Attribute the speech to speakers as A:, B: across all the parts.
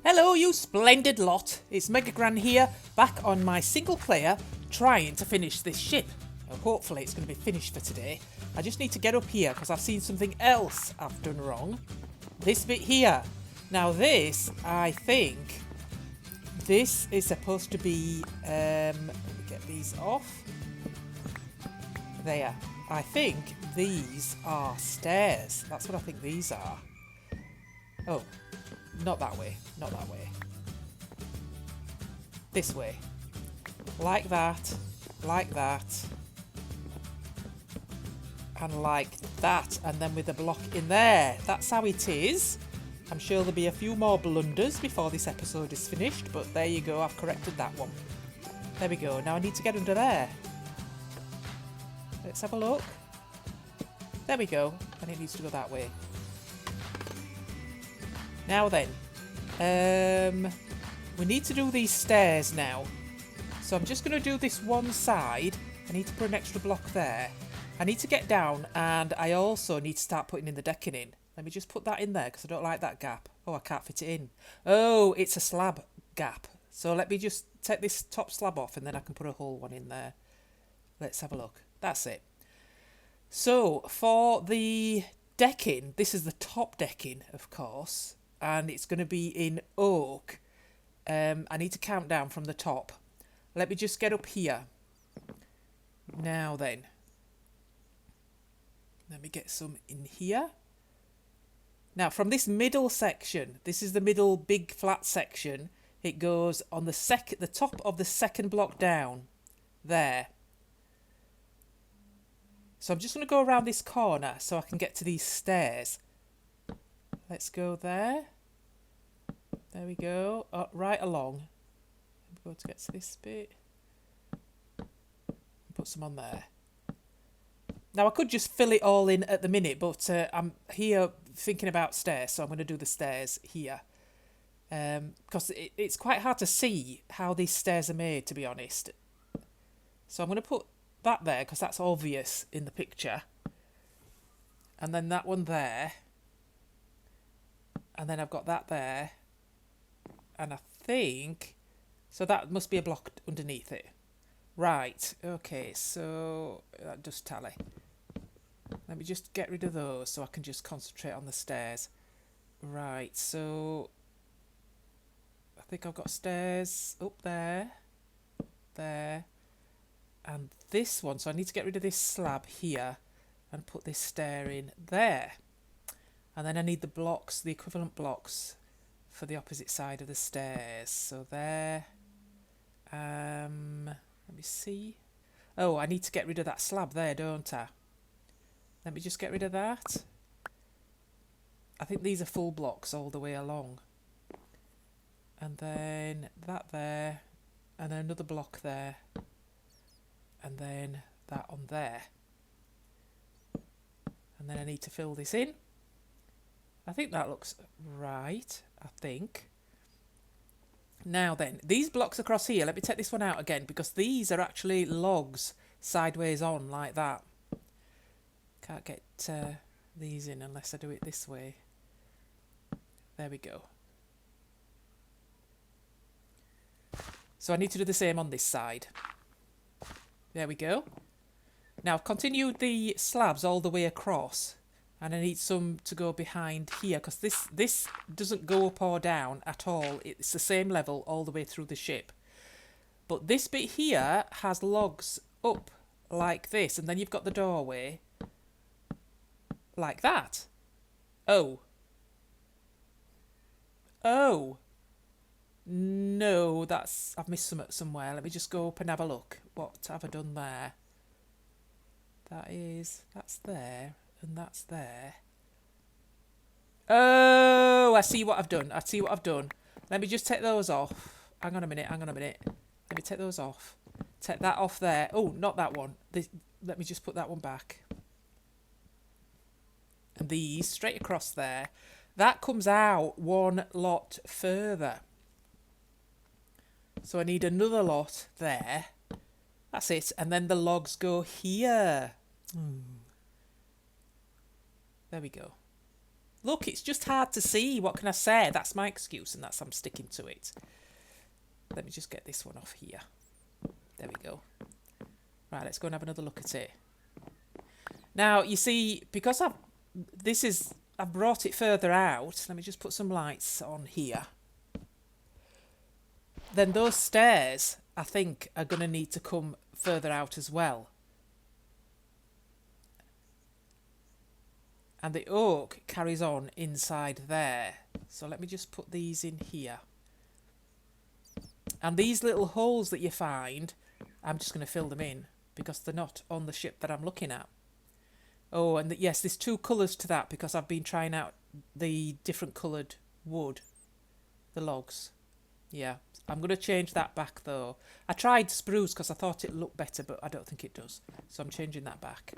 A: Hello, you splendid lot. It's MegaGran here, back on my single player, trying to finish this ship. Now, hopefully it's going to be finished for today. I just need to get up here because I've seen something else I've done wrong. This bit here. Now this, I think, this is supposed to be, let me get these off. There. I think these are stairs. That's what I think these are. Oh. Not that way. Not that way. This way. Like that. Like that. And like that. And then with a block in there. That's how it is. I'm sure there'll be a few more blunders before this episode is finished. But there you go. I've corrected that one. There we go. Now I need to get under there. Let's have a look. There we go. And it needs to go that way. Now then, we need to do these stairs now. So I'm just going to do this one side. I need to put an extra block there. I need to get down, and I also need to start putting in the decking in. Let me just put that in there because I don't like that gap. Oh, I can't fit it in. Oh, it's a slab gap. So let me just take this top slab off and then I can put a whole one in there. Let's have a look. That's it. So for the decking, this is the top decking, of course. And it's going to be in oak. I need to count down from the top. Let me just get up here. Now then. Let me get some in here. Now from this middle section, this is the middle big flat section. It goes on the top of the second block down. There. So I'm just going to go around this corner so I can get to these stairs. Let's go there. There we go. Right along. I'm going to get to this bit. Put some on there. Now I could just fill it all in at the minute, but I'm here thinking about stairs, so I'm going to do the stairs here. Because it's quite hard to see how these stairs are made, to be honest. So I'm going to put that there because that's obvious in the picture. And then that one there. And then I've got that there. And I think... So that must be a block underneath it. Right. Okay, so that does tally. Let me just get rid of those so I can just concentrate on the stairs. Right, so... I think I've got stairs up there. There. And this one. So I need to get rid of this slab here. And put this stair in there. And then I need the blocks, the equivalent blocks for the opposite side of the stairs. So there. Let me see. Oh, I need to get rid of that slab there, don't I? Let me just get rid of that. I think these are full blocks all the way along. And then that there. And then another block there. And then that on there. And then I need to fill this in. I think that looks right, I think. Now then, these blocks across here, let me take this one out again because these are actually logs sideways on like that. Can't get these in unless I do it this way. There we go. So I need to do the same on this side. There we go. Now I've continued the slabs all the way across. And I need some to go behind here because this doesn't go up or down at all. It's the same level all the way through the ship. But this bit here has logs up like this. And then you've got the doorway like that. Oh. Oh. No, I've missed some somewhere. Let me just go up and have a look. What have I done there? That's there. And that's there. Oh, I see what I've done. Let me just take those off. Hang on a minute. Let me take those off. Take that off there. Oh, not that one. Let me just put that one back. And these straight across there. That comes out one lot further. So I need another lot there. That's it. And then the logs go here. There we go. Look, it's just hard to see. What can I say? That's my excuse, and I'm sticking to it. Let me just get this one off here. There we go. Right, let's go and have another look at it. Now, you see, because I've brought it further out. Let me just put some lights on here. Then those stairs, I think, are going to need to come further out as well. And the oak carries on inside there. So let me just put these in here. And these little holes that you find, I'm just going to fill them in because they're not on the ship that I'm looking at. Oh, and yes, there's 2 colours to that because I've been trying out the different coloured wood, the logs. Yeah, I'm going to change that back though. I tried spruce because I thought it looked better, but I don't think it does. So I'm changing that back.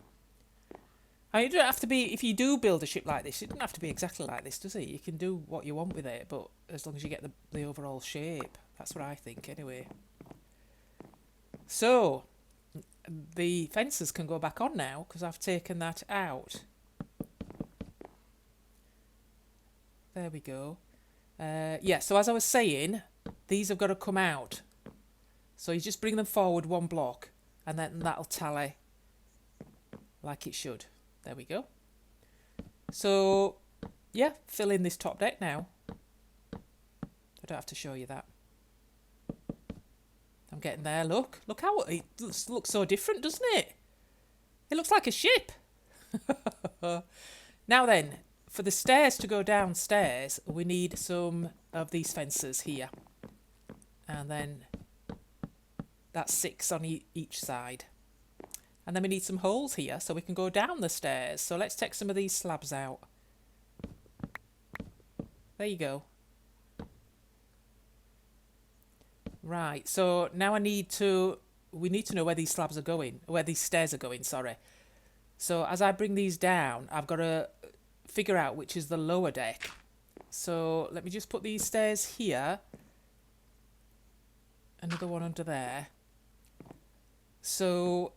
A: I mean, it doesn't have to be, if you do build a ship like this, it doesn't have to be exactly like this, does it? You can do what you want with it, but as long as you get the overall shape. That's what I think, anyway. So, the fences can go back on now, because I've taken that out. There we go. Yeah, so as I was saying, these have got to come out. So you just bring them forward 1 block, and then that'll tally like it should. There we go. So, yeah, fill in this top deck now. I don't have to show you that. I'm getting there, look. Look how it looks so different, doesn't it? It looks like a ship. Now then, for the stairs to go downstairs, we need some of these fences here. And then that's 6 on each side. And then we need some holes here so we can go down the stairs. So let's take some of these slabs out. There you go. Right, so now we need to know where these slabs are going, where these stairs are going, sorry. So as I bring these down, I've got to figure out which is the lower deck. So let me just put these stairs here. Another one under there. So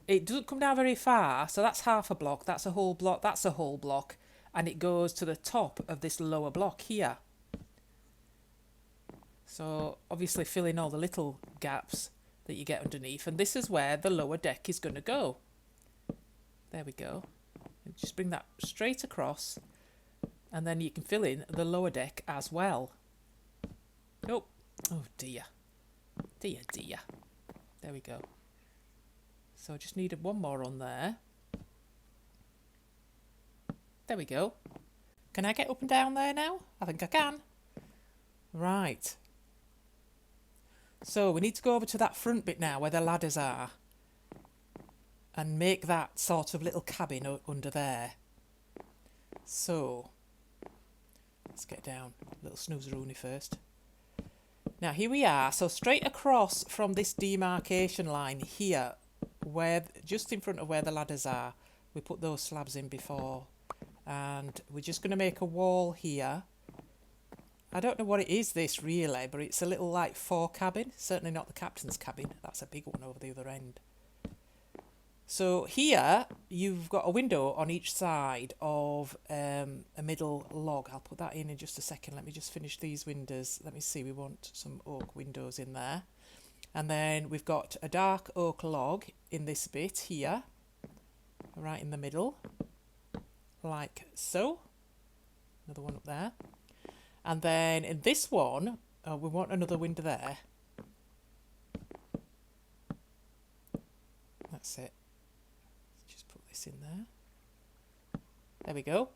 A: it doesn't come down very far, so that's half a block, that's a whole block, that's a whole block, and it goes to the top of this lower block here. So obviously fill in all the little gaps that you get underneath, and this is where the lower deck is going to go. There we go. And just bring that straight across, and then you can fill in the lower deck as well. Oh, oh dear. Dear, dear. There we go. So I just needed 1 more on there. There we go. Can I get up and down there now? I think I can. Right. So we need to go over to that front bit now where the ladders are and make that sort of little cabin under there. So let's get down. A little snoozer-rooney first. Now here we are. So straight across from this demarcation line here, where just in front of where the ladders are, we put those slabs in before, and we're just going to make a wall here. I don't know what it is this really, but it's a little like 4 cabin, certainly not the captain's cabin. That's a big one over the other end. So here you've got a window on each side of a middle log. I'll put that in just a second. Let me just finish these windows. Let me see, we want some oak windows in there. And then we've got a dark oak log in this bit here, right in the middle, like so. Another one up there. And then in this one, we want another window there. That's it. Just put this in there. There we go.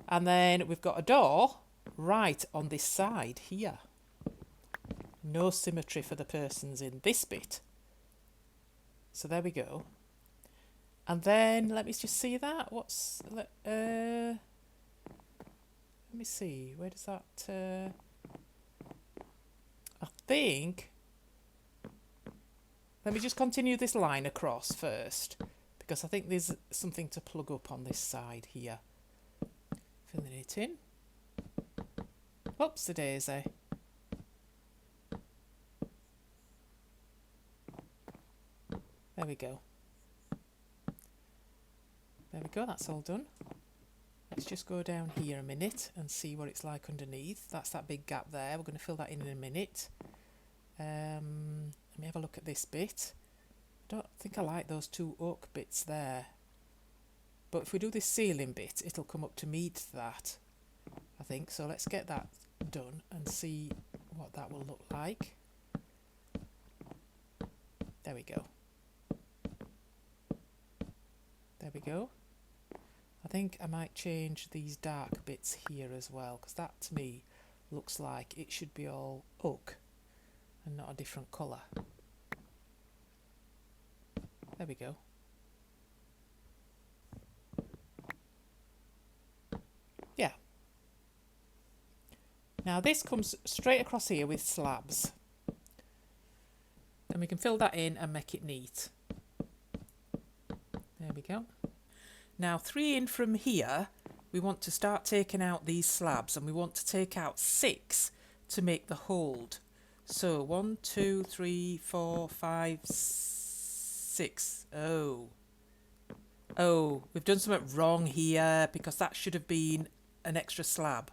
A: And then we've got a door right on this side here. No symmetry for the persons in this bit. So there we go. And then let me just see that. What's let me see. Where does that? I think. Let me just continue this line across first, because I think there's something to plug up on this side here. Filling it in. Oops, a daisy. There we go. There we go, that's all done. Let's just go down here a minute and see what it's like underneath. That's that big gap there. We're going to fill that in a minute. Let me have a look at this bit. I don't think I like those two oak bits there. But if we do this ceiling bit, it'll come up to meet that, I think. So let's get that done and see what that will look like. There we go. There we go. I think I might change these dark bits here as well, because that to me looks like it should be all oak and not a different colour. There we go. Yeah. Now this comes straight across here with slabs. And we can fill that in and make it neat. There we go. Now 3 in from here, we want to start taking out these slabs, and we want to take out 6 to make the hold. So 1, 2, 3, 4, 5, 6. Oh, we've done something wrong here, because that should have been an extra slab.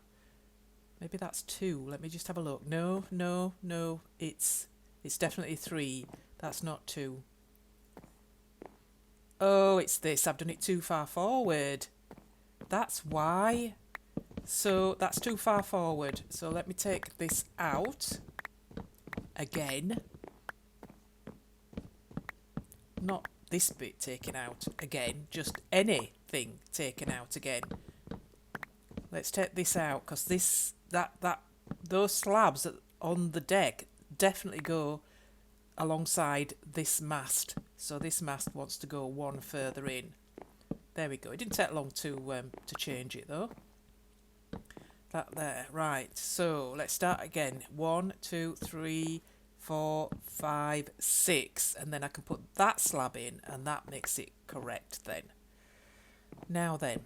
A: Maybe that's 2. Let me just have a look. No, no, no. It's definitely 3. That's not 2. Oh, it's this. I've done it too far forward. That's why. So that's too far forward. So let me take this out again. Not this bit taken out again. Just anything taken out again. Let's take this out, because those slabs on the deck definitely go alongside this mast. So this mast wants to go 1 further in. There we go. It didn't take long to change it though. That there. Right. So let's start again. 1, 2, 3, 4, 5, 6, and then I can put that slab in, and that makes it correct then. Now then,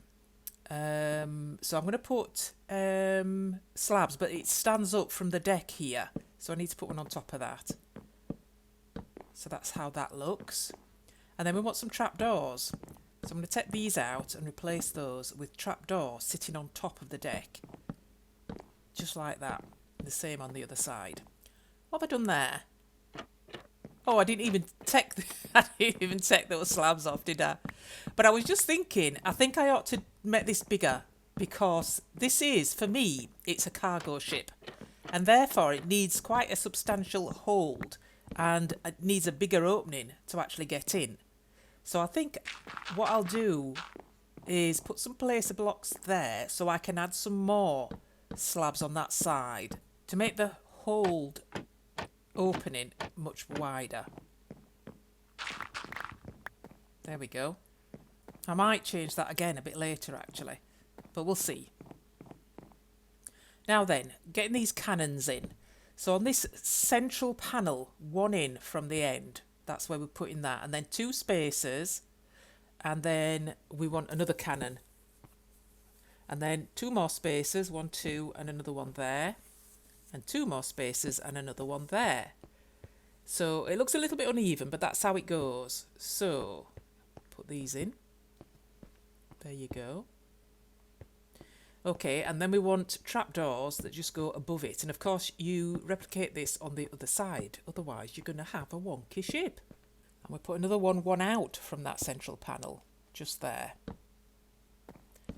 A: so I'm going to put slabs, but it stands up from the deck here, so I need to put one on top of that. So that's how that looks. And then we want some trapdoors. So I'm going to take these out and replace those with trapdoors sitting on top of the deck. Just like that. The same on the other side. What have I done there? Oh, I didn't even take those slabs off, did I? But I was just thinking, I think I ought to make this bigger, because this is, for me, it's a cargo ship. And therefore it needs quite a substantial hold, and it needs a bigger opening to actually get in. So I think what I'll do is put some placer blocks there, so I can add some more slabs on that side to make the hold opening much wider. There we go. I might change that again a bit later actually, but we'll see. Now then, getting these cannons in. So on this central panel, 1 in from the end, that's where we're putting that, and then 2 spacers, and then we want another cannon, and then 2 more spacers, 1, 2, and another one there, and 2 more spacers and another one there. So it looks a little bit uneven, but that's how it goes. So put these in. There you go. Okay, and then we want trapdoors that just go above it. And of course you replicate this on the other side, otherwise you're going to have a wonky ship. And we put another one out from that central panel, just there.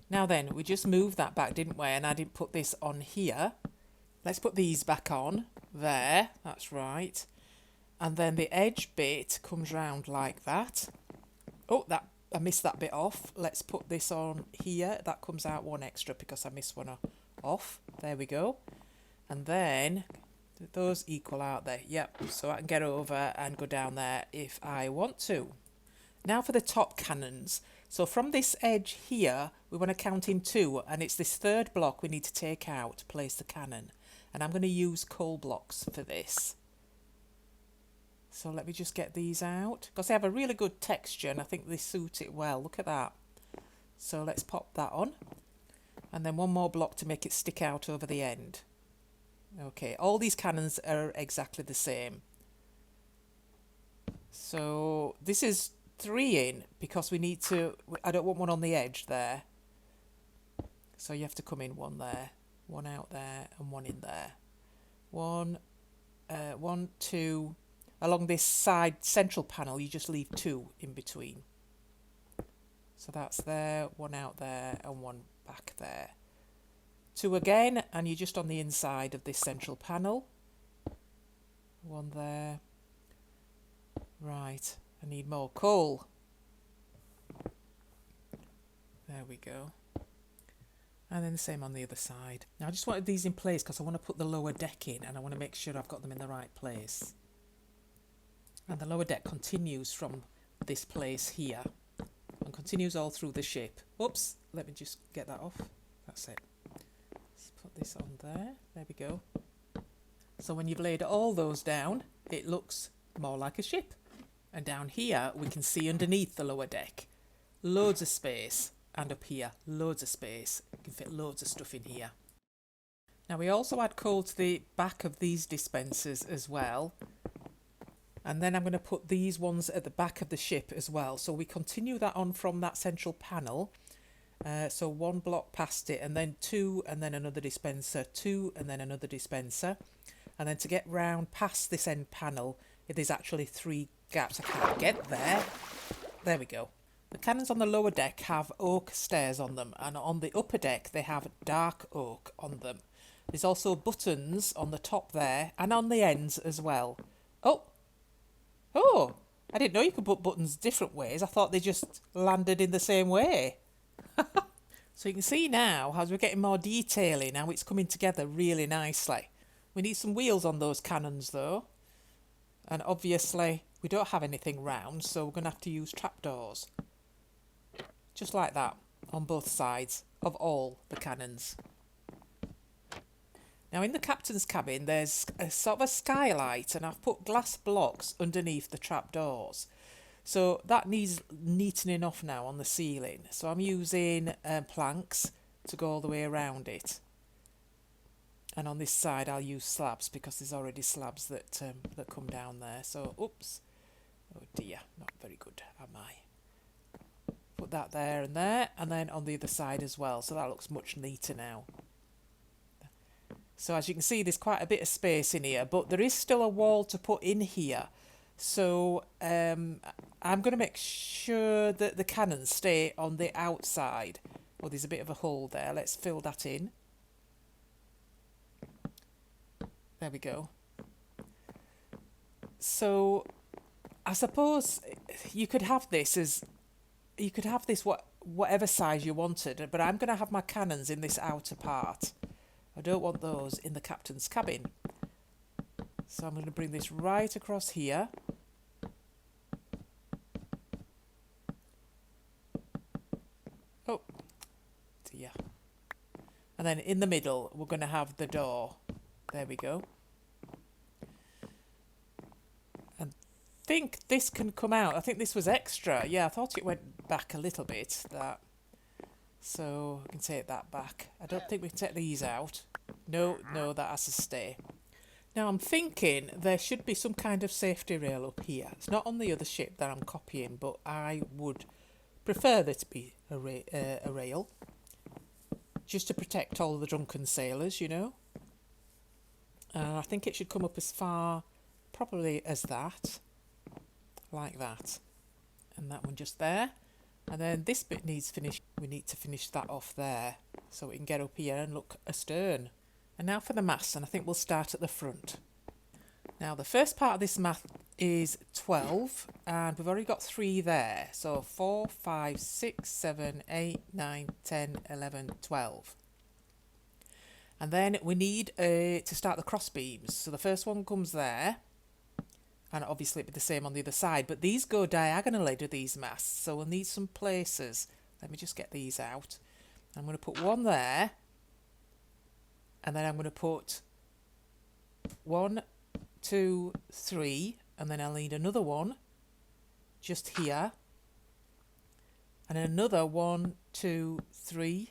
A: Now then, we just moved that back, didn't we? And I didn't put this on here. Let's put these back on, there, that's right. And then the edge bit comes round like that. Oh, I missed that bit off. Let's put this on here. That comes out 1 extra because I missed one off. There we go. And then those equal out there. Yep, so I can get over and go down there if I want to. Now for the top cannons. So from this edge here, we want to count in 2, and it's this 3rd block we need to take out to place the cannon. And I'm going to use coal blocks for this. So let me just get these out, because they have a really good texture and I think they suit it well. Look at that. So let's pop that on. And then 1 more block to make it stick out over the end. Okay, all these cannons are exactly the same. So this is 3 in, because we need to, I don't want one on the edge there. So you have to come in one there, one out there, and one in there. One, 2. Along this side central panel, you just leave 2 in between. So that's there, one out there, and one back there. 2 again, and you're just on the inside of this central panel. One there. Right, I need more coal. There we go. And then the same on the other side. Now I just wanted these in place because I want to put the lower deck in and I want to make sure I've got them in the right place. And the lower deck continues from this place here and continues all through the ship. Oops, let me just get that off. That's it. Let's put this on there. There we go. So when you've laid all those down, it looks more like a ship. And down here, we can see underneath the lower deck, loads of space. And up here, loads of space. You can fit loads of stuff in here. Now we also add coal to the back of these dispensers as well. And then I'm going to put these ones at the back of the ship as well. So we continue that on from that central panel. So 1 block past it, and then 2, and then another dispenser, 2, and then another dispenser. And then to get round past this end panel, there's actually 3 gaps. I can't get there. There we go. The cannons on the lower deck have oak stairs on them, and on the upper deck they have dark oak on them. There's also buttons on the top there, and on the ends as well. Oh, I didn't know you could put buttons different ways. I thought they just landed in the same way. So you can see now, as we're getting more detail in, how it's coming together really nicely. We need some wheels on those cannons though, and obviously we don't have anything round, so we're going to have to use trapdoors. Just like that, on both sides of all the cannons. Now in the captain's cabin there's a sort of a skylight, and I've put glass blocks underneath the trapdoors. So that needs neatening off now on the ceiling. So I'm using planks to go all the way around it. And on this side I'll use slabs because there's already slabs that come down there. So, oops. Oh dear, not very good, am I? Put that there, and then on the other side as well, so that looks much neater now. So as you can see, there's quite a bit of space in here, but there is still a wall to put in here. So I'm going to make sure that the cannons stay on the outside. Well, there's a bit of a hole there. Let's fill that in. There we go. So I suppose you could have this as whatever size you wanted, but I'm going to have my cannons in this outer part. I don't want those in the captain's cabin. So I'm going to bring this right across here. Oh dear. And then in the middle we're going to have the door. There we go. I think this can come out. I think this was extra. Yeah, I thought it went back a little bit, that. So we can take that back. I don't think we can take these out. No, that has to stay. Now I'm thinking there should be some kind of safety rail up here. It's not on the other ship that I'm copying, but I would prefer there to be a rail. Just to protect all the drunken sailors, you know. I think it should come up as far, probably as that. Like that. And that one just there. And then this bit needs finished. We need to finish that off there so we can get up here and look astern. And now for the masts, and I think we'll start at the front. Now the first part of this mast is 12, and we've already got 3 there. So 4, 5, 6, 7, 8, 9, 10, 11, 12. And then we need to start the cross beams. So the first one comes there. And obviously it'd be the same on the other side. But these go diagonally to these masts. So we'll need some places. Let me just get these out. I'm going to put one there. And then I'm going to put 1, 2, 3. And then I'll need another one just here. And another 1, 2, 3.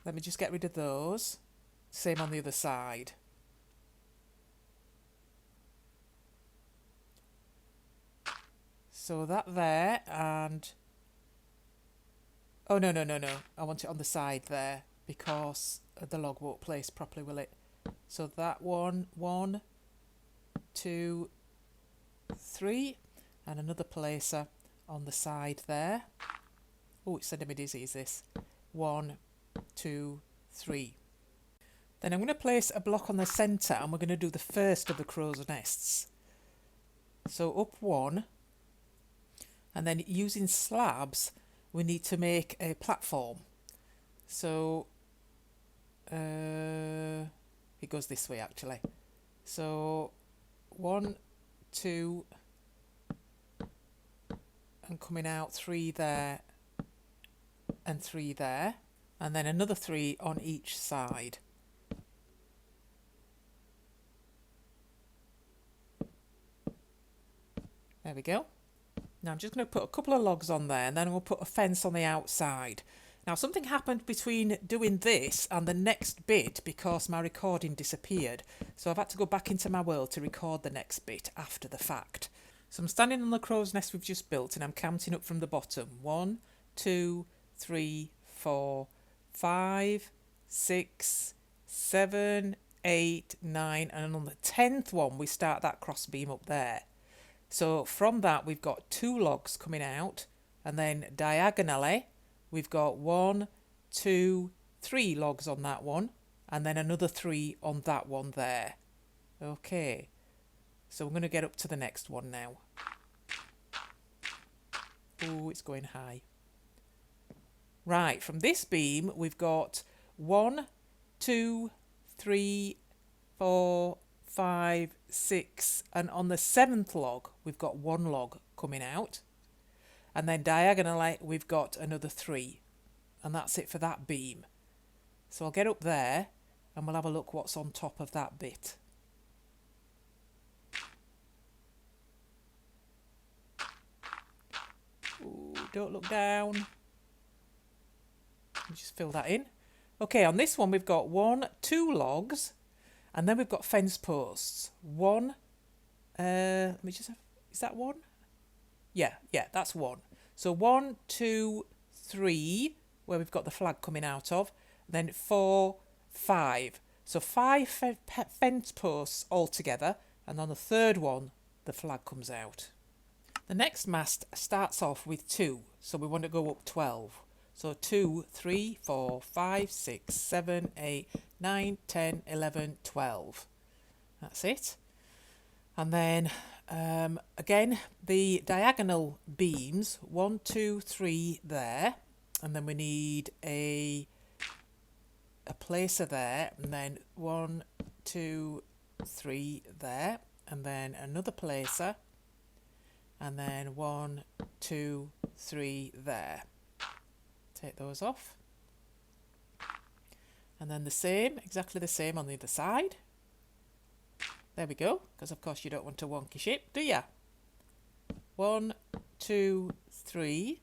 A: Let me just get rid of those. Same on the other side. So that there, and Oh, no, no, no, no. I want it on the side there because the log won't place properly, will it? So that one, 1, 2, 3, and another placer on the side there. Oh, it's sending me dizzy, this. 1, 2, 3. Then I'm going to place a block on the centre and we're going to do the first of the crow's nests. So up 1, and then using slabs we need to make a platform. So it goes this way actually. So 1, 2, and coming out 3 there and 3 there, and then another 3 on each side. There we go. Now I'm just going to put a couple of logs on there and then we'll put a fence on the outside. Now something happened between doing this and the next bit because my recording disappeared. So I've had to go back into my world to record the next bit after the fact. So I'm standing on the crow's nest we've just built and I'm counting up from the bottom. 1, 2, 3, 4, 5, 6, 7, 8, 9, and on the 10th one we start that cross beam up there. So from that we've got 2 logs coming out, and then diagonally we've got 1, 2, 3 logs on that one, and then another 3 on that one there. Okay, so we're going to get up to the next one now. Oh, it's going high. Right, from this beam we've got 1, 2, 3, 4, 5, 6, and on the 7th log we've got 1 log coming out, and then diagonally we've got another 3, and that's it for that beam. So I'll get up there and we'll have a look what's on top of that bit. Ooh, don't look down. Just fill that in. Okay, on this one we've got 1, 2 logs. And then we've got fence posts. 1, let me just have, is that 1? Yeah, that's 1. So 1, 2, 3, where we've got the flag coming out of. Then 4, 5. So 5 fence posts altogether. And on the 3rd one, the flag comes out. The next mast starts off with 2. So we want to go up 12. So 2, 3, 4, 5, 6, 7, 8, 9, 10, 11, 12. That's it. And then again, the diagonal beams, 1, 2, 3 there. And then we need a placer there. And then 1, 2, 3 there. And then another placer. And then 1, 2, 3 there. Take those off. And then the same, exactly the same on the other side. There we go, because of course you don't want a wonky shape, do ya? 1, 2, 3.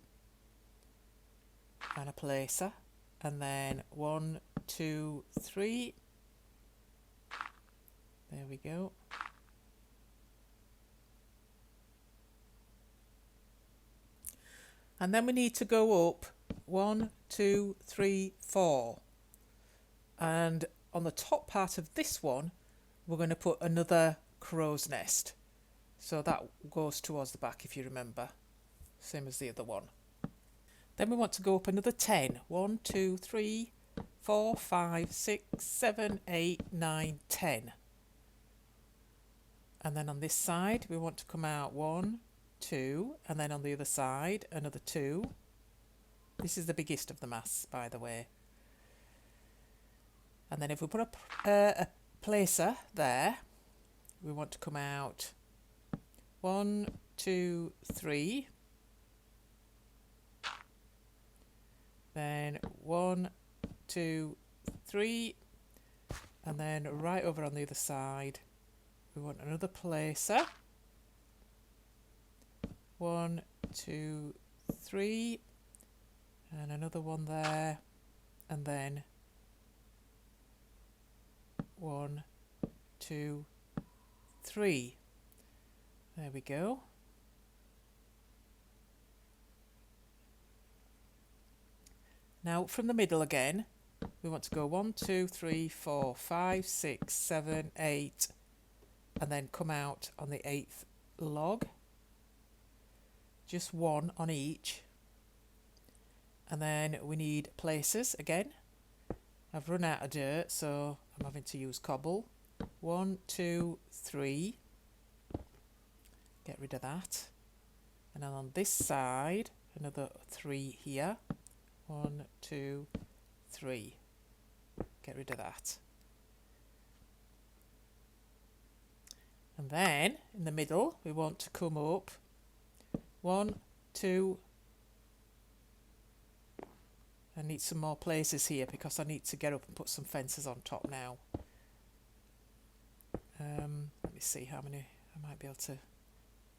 A: And a placer. And then 1, 2, 3. There we go. And then we need to go up 1, 2, 3, 4. And on the top part of this one, we're going to put another crow's nest. So that goes towards the back, if you remember. Same as the other one. Then we want to go up another 10. 1, 2, 3, 4, 5, 6, 7, 8, 9, 10. And then on this side, we want to come out 1, 2, and then on the other side, another 2. This is the biggest of the masts, by the way. And then if we put a placer there, we want to come out 1, 2, 3. Then 1, 2, 3. And then right over on the other side, we want another placer. 1, 2, 3. And another one there. And then 1, 2, 3. There we go. Now from the middle again, we want to go 1, 2, 3, 4, 5, 6, 7, 8, and then come out on the 8th log. Just one on each. And then we need places again. I've run out of dirt, so I'm having to use cobble. 1, 2, 3. Get rid of that. And then on this side, another 3 here. 1, 2, 3. Get rid of that. And then in the middle, we want to come up 1, 2. I need some more places here because I need to get up and put some fences on top now. Let me see how many I might be able to.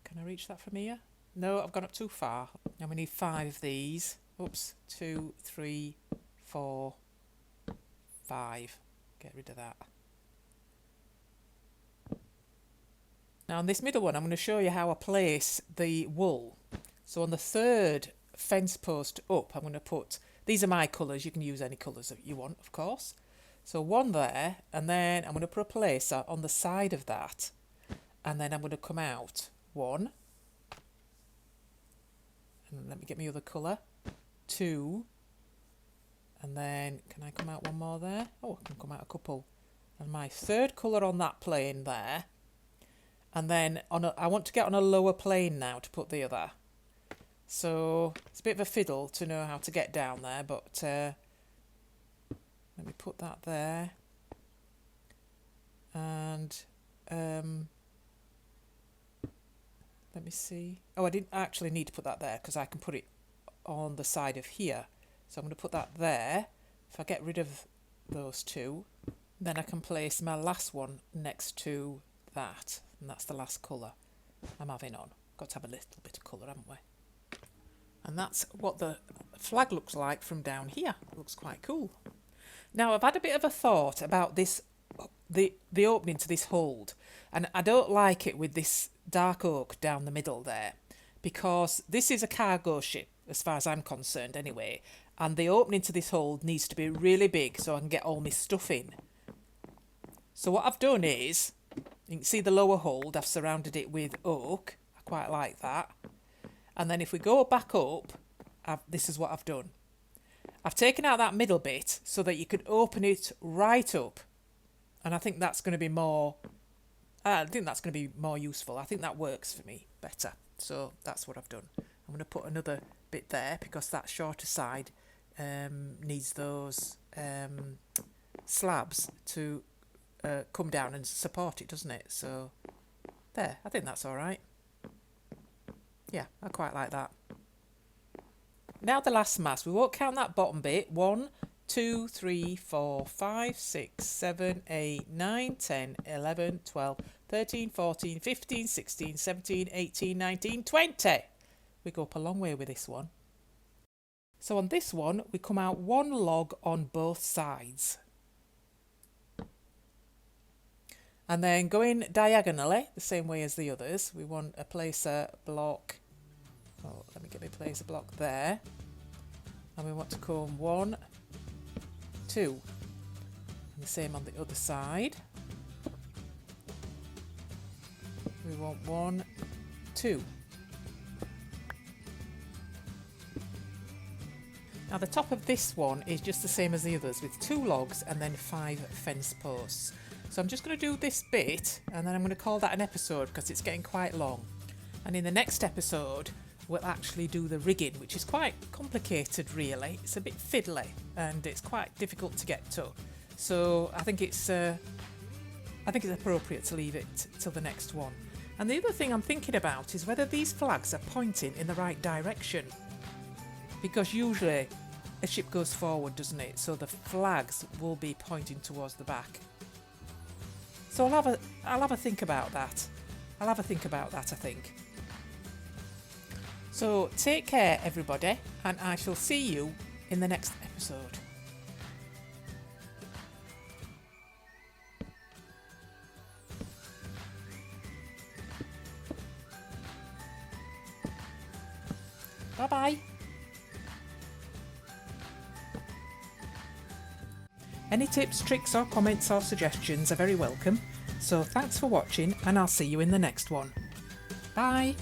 A: Can I reach that from here? No, I've gone up too far. Now we need 5 of these. Oops, 2, 3, 4, 5. Get rid of that. Now on this middle one, I'm going to show you how I place the wool. So on the 3rd fence post up, I'm going to put, these are my colours, you can use any colours that you want, of course. So one there, and then I'm going to put a placer on the side of that, and then I'm going to come out 1, and let me get my other colour, 2, and then can I come out one more there? Oh, I can come out a couple. And my 3rd colour on that plane there, and then I want to get on a lower plane now to put the other. So it's a bit of a fiddle to know how to get down there, but let me put that there. And let me see. Oh, I didn't actually need to put that there because I can put it on the side of here. So I'm going to put that there. If I get rid of those 2, then I can place my last one next to that. And that's the last colour I'm having on. Got to have a little bit of colour, haven't we? And that's what the flag looks like from down here. It looks quite cool. Now I've had a bit of a thought about this, the opening to this hold, and I don't like it with this dark oak down the middle there, because this is a cargo ship as far as I'm concerned anyway, and the opening to this hold needs to be really big so I can get all my stuff in. So what I've done is, you can see the lower hold, I've surrounded it with oak. I quite like that. And then if we go back up, this is what I've done. I've taken out that middle bit so that you can open it right up. And I think that's going to be more, useful. I think that works for me better. So that's what I've done. I'm going to put another bit there because that shorter side needs those slabs to come down and support it, doesn't it? So there, I think that's all right. Yeah, I quite like that. Now the last mast, we won't count that bottom bit. 1, 2, 3, 4, 5, 6, 7, 8, 9, 10, 11, 12, 13, 14, 15, 16, 17, 18, 19, 20. We go up a long way with this one. So on this one, we come out 1 log on both sides. And then going diagonally, the same way as the others, we want a placer block. Oh, let me get my placer block there. And we want to come 1, 2. And the same on the other side. We want 1, 2. Now the top of this one is just the same as the others, with 2 logs and then 5 fence posts. So I'm just going to do this bit and then I'm going to call that an episode because it's getting quite long. And in the next episode we'll actually do the rigging, which is quite complicated really. It's a bit fiddly and it's quite difficult to get to. So I think it's appropriate to leave it till the next one. And the other thing I'm thinking about is whether these flags are pointing in the right direction. Because usually a ship goes forward, doesn't it? So the flags will be pointing towards the back. So I'll have a think about that. I think. So take care, everybody, and I shall see you in the next episode. Bye-bye. Any tips, tricks or comments or suggestions are very welcome. So thanks for watching and I'll see you in the next one. Bye!